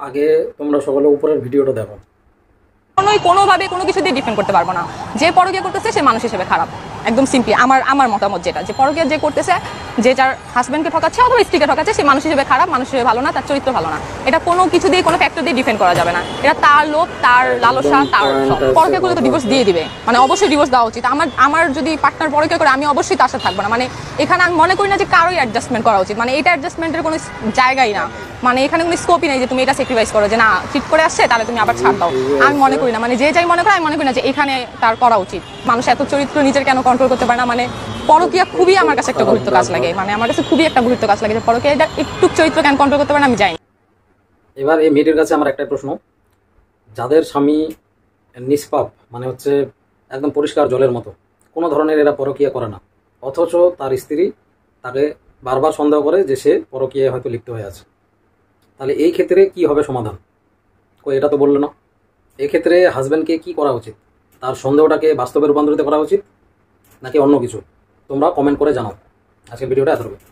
আগে তোমরা সকলে উপরের ভিডিওটা দেখো। কোনোভাবে কোনো কিছু দিয়ে ডিফেন্ড করতে পারবো না। যে পরকীয়া করতেছে সে মানুষ হিসেবে খারাপ, একদম সিম্পলি আমার মতামত যেটা, যে পরকীয়া যে করতেছে, যে যার হাজব্যান্ডকে ঠকাচ্ছে অথবা স্ত্রীকে ঠকাচ্ছে, সে মানুষ হিসেবে খারাপ, মানুষ হিসেবে ভালো না, তার চরিত্র ভালো না। এটা কোনো কিছু দিয়ে, কোনো ফ্যাক্টর দিয়ে ডিফেন্ড করা যাবে না। এটা তার লোভ, তার লালসা, তার পরকীয়া করলে তো ডিভোর্স দিয়ে দিবে, মানে অবশ্যই ডিভোর্স দেওয়া উচিত। আমার যদি পার্টনার পরকীয়া করে, আমি অবশ্যই তার সাথে থাকবো না। মানে এখানে আমি মনে করি না যে কারোই অ্যাডজাস্টমেন্ট করা উচিত, মানে এটা অ্যাডজাস্টমেন্টের কোনো জায়গাই না, মানে এখানে কোনো স্কোপই নেই যে তুমি এটা স্যাক্রিফাইস করো, যে না ঠিক করে আসছে তাহলে তুমি আবার ছাড় দাও। আমি মনে করি না, মানে যে যাই মনে করে, আমি মনে করি না যে এখানে তার করা উচিত। মানুষ এত চরিত্র নিজের কেন কন্ট্রোল করতে পারে না? মানে পরকীয়া খুবই আমার কাছে একটা গুরুত্ব কাজ লাগে, মানে আমার কাছে খুবই একটা গুরুত্ব কাজ লাগে যে পরকীয়া এটা একটু চরিত্র কেন কন্ট্রোল করতে পারে না, আমি জানি। এবার এই মেয়েটির কাছে আমার একটাই প্রশ্ন, যাদের স্বামী নিষ্পাপ, মানে হচ্ছে একদম পরিষ্কার জলের মতো, কোনো ধরনের এরা পরকীয়া করে না, অথচ তার স্ত্রী তাকে বারবার সন্দেহ করে যে সে পরকীয়ায় হয়তো লিপ্ত হয়ে আছে, তাহলে এই ক্ষেত্রে কি হবে সমাধান? এটা তো বললো না। এক্ষেত্রে হাজব্যান্ডকে কি করা উচিত? তার সন্দেহটাকে বাস্তবে রূপান্তরিত করা উচিত নাকি অন্য কিছু? তোমরা কমেন্ট করে জানাও। আজকের ভিডিওটা এতটুকু।